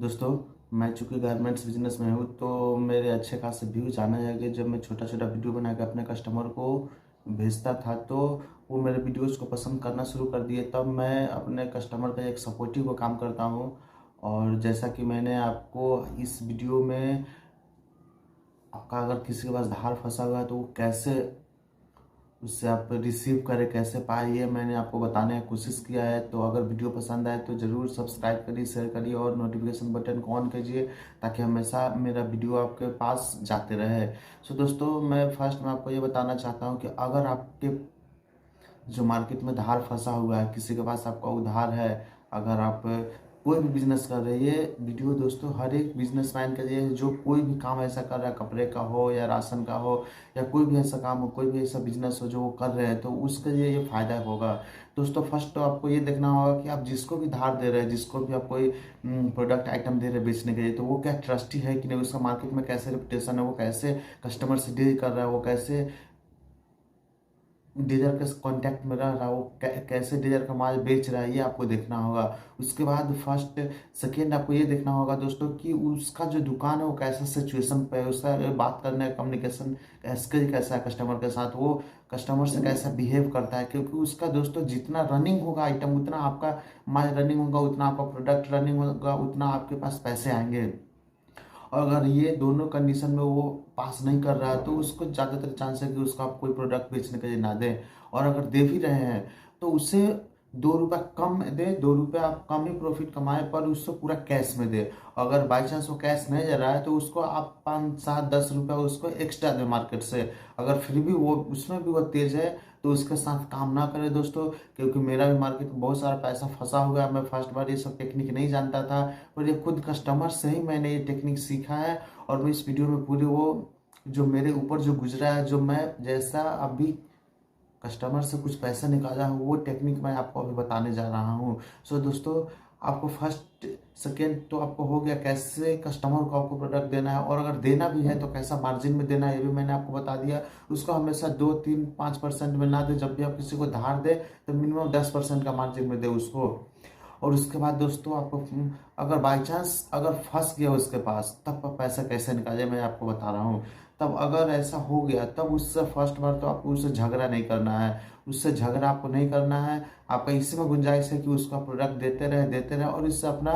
दोस्तों, मैं चूँकि गारमेंट्स बिज़नेस में हूँ, तो मेरे अच्छे खासे व्यूज़ आने लगे। जब मैं छोटा-छोटा वीडियो बना के अपने कस्टमर को भेजता था, तो वो मेरे वीडियोज़ को पसंद करना शुरू कर दिए। तब मैं अपने कस्टमर का एक सपोर्टिव का काम करता हूँ। और जैसा कि मैंने आपको इस वीडियो में, आपका अगर किसी के पास धार फँसा हुआ है, तो वो कैसे उससे आप रिसीव करें, कैसे पाएँ, ये मैंने आपको बताने की कोशिश किया है। तो अगर वीडियो पसंद आए तो ज़रूर सब्सक्राइब करिए, शेयर करिए और नोटिफिकेशन बटन को ऑन कीजिए, ताकि हमेशा मेरा वीडियो आपके पास जाते रहे। सो दोस्तों, मैं फर्स्ट में आपको ये बताना चाहता हूँ कि अगर आपके जो मार्केट में धार फंसा हुआ है, किसी के पास आपका उधार है, अगर आप कोई भी बिजनेस कर रहे हैं, ये वीडियो दोस्तों हर एक बिजनेसमैन के लिए, जो कोई भी काम ऐसा कर रहा है, कपड़े का हो या राशन का हो या कोई भी ऐसा काम हो, कोई भी ऐसा बिजनेस हो जो वो कर रहे हैं, तो उसके लिए ये फायदा होगा। दोस्तों, फर्स्ट तो आपको ये देखना होगा कि आप जिसको भी धार दे रहे हैं, जिसको भी आप कोई प्रोडक्ट आइटम दे रहे हैं बेचने के लिए, तो वो क्या ट्रस्टी है कि नहीं, उसका मार्केट में कैसे रेपुटेशन है, वो कैसे कस्टमर से डील कर रहा है, वो कैसे डीलर के कांटेक्ट में रह रहा है, वो कैसे डीलर का माल बेच रहा है, ये आपको देखना होगा। उसके बाद फर्स्ट सेकेंड आपको ये देखना होगा दोस्तों कि उसका जो दुकान है वो कैसा सिचुएशन पे है, उसका बात करने का कम्युनिकेशन स्किल कैसा है कस्टमर के साथ, वो कस्टमर से कैसा बिहेव करता है। क्योंकि उसका दोस्तों जितना रनिंग होगा आइटम, उतना आपका माल रनिंग होगा, उतना आपका प्रोडक्ट रनिंग होगा, उतना आपके पास पैसे आएंगे। और अगर ये दोनों कंडीशन में वो पास नहीं कर रहा है, तो उसको ज़्यादातर चांस है कि उसको आप कोई प्रोडक्ट बेचने के लिए ना दें। और अगर दे भी रहे हैं तो उसे 2 रुपये कम दे, 2 रुपये आप कम ही प्रॉफिट कमाए, पर उसको पूरा कैश में दे। अगर बाई चांस वो कैश नहीं दे रहा है, तो उसको आप 5, 7, 10 रुपये उसको एक्स्ट्रा दे मार्केट से। अगर फिर भी वो उसमें भी वो तेज है, तो उसके साथ काम ना करें दोस्तों। क्योंकि मेरा भी मार्केट में बहुत सारा पैसा फंसा हुआ है। मैं फर्स्ट बार ये सब टेक्निक नहीं जानता था, और ये खुद कस्टमर से ही मैंने ये टेक्निक सीखा है। और मैं इस वीडियो में पूरी वो जो मेरे ऊपर जो गुजरा है, जो मैं जैसा अभी कस्टमर से कुछ पैसा निकाला हूँ, वो टेक्निक मैं आपको अभी बताने जा रहा हूँ। सो दोस्तों, आपको फर्स्ट सेकेंड तो आपको हो गया कैसे कस्टमर को आपको प्रोडक्ट देना है, और अगर देना भी है तो कैसा मार्जिन में देना है, ये भी मैंने आपको बता दिया। उसको हमेशा 2, 3, 5% में ना दे। जब भी आप किसी को धार दे तो मिनिमम 10% का मार्जिन में दे उसको। और उसके बाद दोस्तों, आपको अगर बाई चांस अगर फंस गया उसके पास, तब पैसा कैसे निकाले मैं आपको बता रहा हूँ। तब अगर ऐसा हो गया, तब उससे फर्स्ट बार तो आपको उससे झगड़ा नहीं करना है। उससे झगड़ा आपको नहीं करना है। आपका इसी में गुंजाइश है कि उसका प्रोडक्ट देते रहे और इससे अपना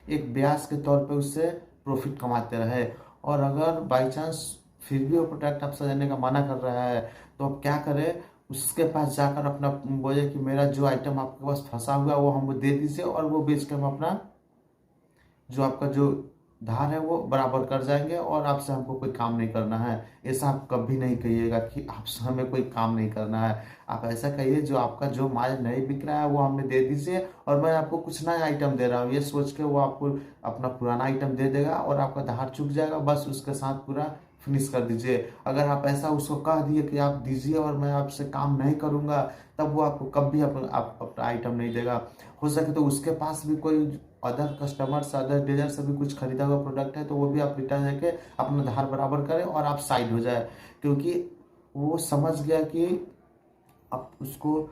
एक ब्याज के तौर पे उससे प्रॉफिट कमाते रहे। और अगर बाई चांस फिर भी वो प्रोडक्ट आपसे देने का मना कर रहा है, तो आप क्या करें, उसके पास जाकर अपना बोले कि मेरा जो आइटम आपके पास फंसा हुआ है वो हमको दे दीजिए, और वो बेच के हम अपना जो आपका जो धार है वो बराबर कर जाएंगे, और आपसे हमको कोई काम नहीं करना है। ऐसा आप कभी नहीं कहिएगा कि आपसे हमें कोई काम नहीं करना है। आप ऐसा कहिए, जो आपका जो माल नहीं बिक रहा है वो हमें दे दीजिए, और मैं आपको कुछ नया आइटम दे रहा हूँ, ये सोच के वो आपको अपना पुराना आइटम दे देगा, और आपका धार चुक जाएगा। बस उसके साथ पूरा फिनिश कर दीजिए। अगर आप ऐसा उसको कह दिए कि आप दीजिए और मैं आपसे काम नहीं करूँगा, तब वो आपको कभी आप अपना आइटम नहीं देगा। हो सके तो उसके पास भी कोई अदर कस्टमर से, अदर डीलर से भी कुछ खरीदा हुआ प्रोडक्ट है, तो वो भी आप रिटर्न लेके अपना धार बराबर करें और आप साइड हो जाए। क्योंकि वो समझ गया कि अब उसको,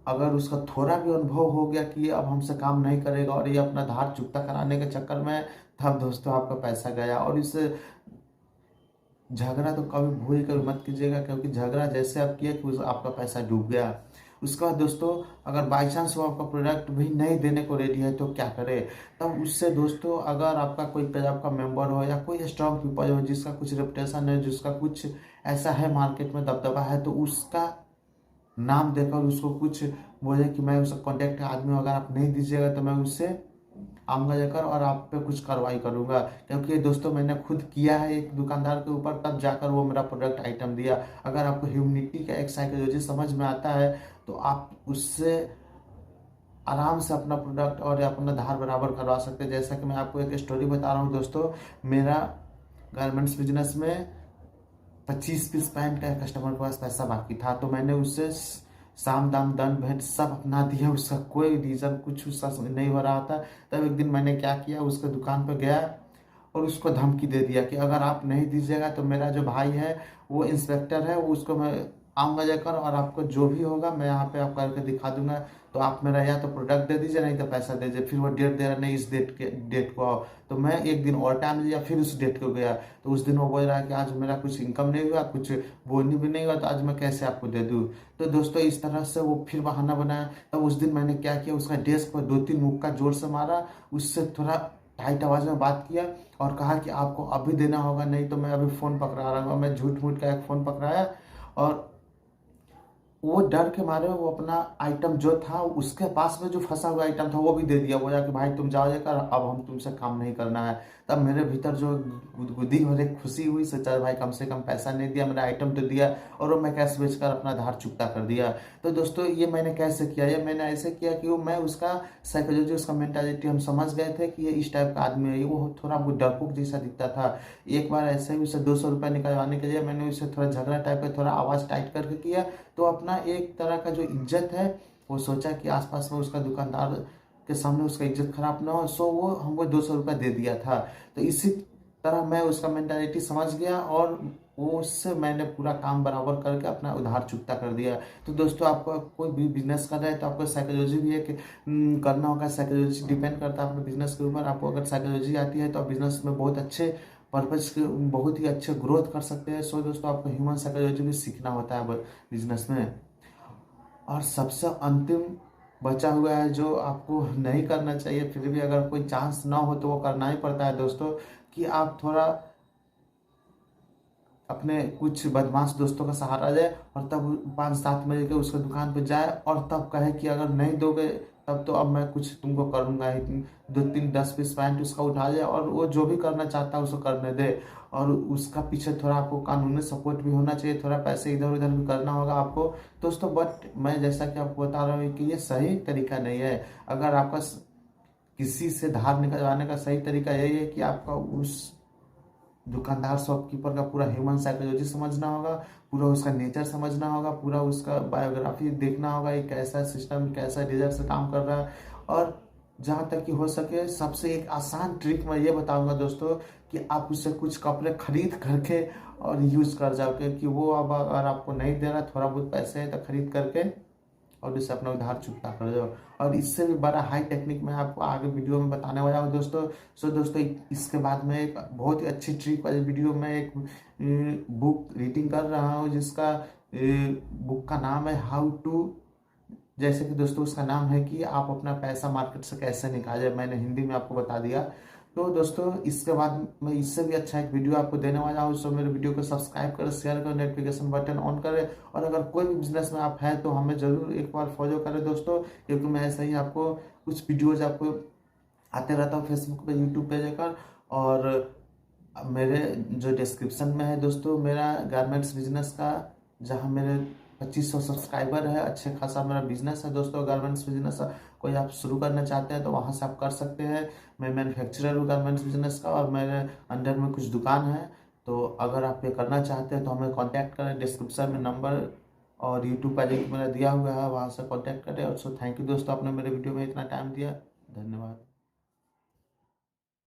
अगर उसका थोड़ा भी अनुभव हो गया कि ये अब हमसे काम नहीं करेगा और ये अपना धार चुकता कराने के चक्कर में, तब दोस्तों आपका पैसा गया। और इस झगड़ा तो कभी भूल कर मत कीजिएगा, क्योंकि झगड़ा जैसे आप किए कि आपका पैसा डूब गया। उसके बाद दोस्तों, अगर बाई चांस वो आपका प्रोडक्ट भी नहीं देने को रेडी है, तो क्या करें। तब उससे दोस्तों, अगर आपका कोई क्लब का मेंबर हो या कोई स्ट्रांग पीपल हो जिसका कुछ रेपुटेशन है, जिसका कुछ ऐसा है मार्केट में दबदबा है, तो उसका नाम देकर उसको कुछ बोले कि मैं उसका कॉन्टेक्ट आदमी, अगर आप नहीं दीजिएगा तो मैं उससे आऊँगा लेकर और आप पे कुछ कार्रवाई करूँगा। क्योंकि ये दोस्तों मैंने खुद किया है एक दुकानदार के ऊपर, तब जाकर वो मेरा प्रोडक्ट आइटम दिया। अगर आपको ह्यूमनिटी का एक साइकोलॉजी समझ में आता है, तो आप उससे आराम से अपना प्रोडक्ट और अपना धार बराबर करवा सकते हैं। जैसा कि मैं आपको एक स्टोरी बता रहा हूँ दोस्तों, मेरा गारमेंट्स बिजनेस में 25 पीस पैंट का कस्टमर के पास पैसा बाकी था, तो मैंने उससे साम दाम दंड भेंट सब अपना दिया। उसका कोई रीज़न कुछ उसका नहीं हो रहा था। तब एक दिन मैंने क्या किया, उसके दुकान पर गया और उसको धमकी दे दिया कि अगर आप नहीं दीजिएगा तो मेरा जो भाई है वो इंस्पेक्टर है, वो उसको मैं आऊँगा जाकर और आपको जो भी होगा मैं यहाँ पे आप करके दिखा दूँगा। तो आप मेरा या तो प्रोडक्ट दे दीजिए, नहीं तो पैसा दे दीजिए। फिर वो डेट दे रहा नहीं, इस डेट को आओ। तो मैं एक दिन और टाइम लिया, फिर उस डेट को गया। तो उस दिन वो बोल रहा है कि आज मेरा कुछ इनकम नहीं हुआ, कुछ बोनी भी नहीं हुआ, तो आज मैं कैसे आपको दे दूँ। तो दोस्तों इस तरह से वो फिर बहाना बनाया। तब उस दिन मैंने क्या किया, उसका डेस्क पर 2-3 मुक्का जोर से मारा, उससे थोड़ा टाइट आवाज़ में बात किया और कहा कि आपको अभी देना होगा, नहीं तो मैं अभी फ़ोन पकड़ा रहा हूँ। मैं झूठ मूठ का एक फ़ोन पकड़ाया और वो डर के मारे वो अपना आइटम जो था उसके पास में जो फंसा हुआ आइटम था वो भी दे दिया। बोला कि भाई तुम जाओ लेकर, अब हम तुमसे काम नहीं करना है। तब मेरे भीतर जो गुदगुदी और एक खुशी हुई, सोचा भाई कम से कम पैसा नहीं दिया, मेरा आइटम तो दिया और वो मैं कैश बेचकर अपना धार चुकता कर दिया। तो दोस्तों ये मैंने कैसे किया, ये मैंने ऐसे किया कि वो मैं उसका साइकोलॉजी, उसका मेंटालिटी हम समझ गए थे कि ये इस टाइप का आदमी है। वो थोड़ा हमको डरपोक जैसा दिखता था। एक बार ऐसे ही उसे 200 रुपये निकलवाने के लिए मैंने उसे थोड़ा झगड़ा टाइप का थोड़ा आवाज़ टाइट करके किया। तो अपना एक तरह का जो इज्जत है, वो सोचा कि आसपास में उसका दुकानदार के सामने उसका इज्जत खराब ना हो, सो वो हमको 200 रुपये दे दिया था। तो इसी तरह मैं उसका मेंटालिटी समझ गया और वो उससे मैंने पूरा काम बराबर करके अपना उधार चुकता कर दिया। तो दोस्तों आपको कोई भी बिजनेस कर रहे हैं तो आपको साइकोलॉजी भी है कि करना होगा। साइकोलॉजी डिपेंड करता है अपने बिजनेस के ऊपर। आपको अगर साइकोलॉजी आती है तो आप बिजनेस में बहुत अच्छे पर्पज के बहुत ही अच्छे ग्रोथ कर सकते हैं। सो दोस्तों आपको ह्यूमन साइकोलॉजी भी सीखना होता है बिजनेस में। और सबसे अंतिम बचा हुआ है जो आपको नहीं करना चाहिए, फिर भी अगर कोई चांस ना हो तो वो करना ही पड़ता है दोस्तों, कि आप थोड़ा अपने कुछ बदमाश दोस्तों का सहारा ले और तब 5-7 बजे के उसके दुकान पे जाए और तब कहे कि अगर नहीं दोगे तब तो अब मैं कुछ तुमको करूँगा ही। 2-3 10 पीस पैंट उसका उठा ले और वो जो भी करना चाहता है उसको करने दे। और उसका पीछे थोड़ा आपको कानूनी सपोर्ट भी होना चाहिए, थोड़ा पैसे इधर उधर भी करना होगा आपको दोस्तों। बट मैं जैसा कि आपको बता रहा हूँ कि ये सही तरीका नहीं है। अगर आपका किसी से धार निकलवाने का सही तरीका यही है कि आपका उस दुकानदार शॉपकीपर का पूरा ह्यूमन साइकोलॉजी समझना होगा, पूरा उसका नेचर समझना होगा, पूरा उसका बायोग्राफी देखना होगा, एक कैसा सिस्टम कैसा डिजर से काम कर रहा है। और जहाँ तक कि हो सके सबसे एक आसान ट्रिक मैं ये बताऊंगा दोस्तों कि आप उससे कुछ कपड़े खरीद करके और यूज़ कर जाओ, क्योंकि वो अब अगर आपको नहीं दे रहा, थोड़ा बहुत पैसे है तो खरीद करके और इससे अपना उधार चुकता कर दो। और इससे भी बड़ा हाई टेक्निक मैं आपको आगे वीडियो में बताने वाला हूँ दोस्तों। सो दोस्तों इसके बाद में एक बहुत ही अच्छी ट्रिक वाली वीडियो में एक बुक रीडिंग कर रहा हूँ जिसका बुक का नाम है हाउ टू, जैसे कि दोस्तों उसका नाम है कि आप अपना पैसा मार्केट से कैसे निकालें। मैंने हिंदी में आपको बता दिया। तो दोस्तों इसके बाद मैं इससे भी अच्छा एक वीडियो आपको देने वाला हूँ। सो मेरे वीडियो को सब्सक्राइब करें, शेयर करें, नोटिफिकेशन बटन ऑन करें। और अगर कोई भी बिजनेस में आप हैं तो हमें ज़रूर एक बार फॉलो करें दोस्तों, क्योंकि मैं ऐसा ही आपको कुछ वीडियोज़ आपको आते रहता हूँ फेसबुक पे, यूट्यूब पे जाकर। और मेरे जो डिस्क्रिप्शन में है दोस्तों मेरा गारमेंट्स बिजनेस का, जहाँ मेरे 2500 सब्सक्राइबर है, अच्छे खासा मेरा बिजनेस है दोस्तों गारमेंट्स बिजनेस। कोई आप शुरू करना चाहते हैं तो वहाँ से आप कर सकते हैं। मैं मैन्युफैक्चरर हूँ गारमेंट्स बिजनेस का और मेरे अंडर में कुछ दुकान है। तो अगर आप ये करना चाहते हैं तो हमें कांटेक्ट करें, डिस्क्रिप्शन में नंबर और यूट्यूब का लिंक मेरा दिया हुआ है, वहाँ से कांटेक्ट करें। और सो थैंक यू दोस्तों, आपने मेरे वीडियो में इतना टाइम दिया, धन्यवाद।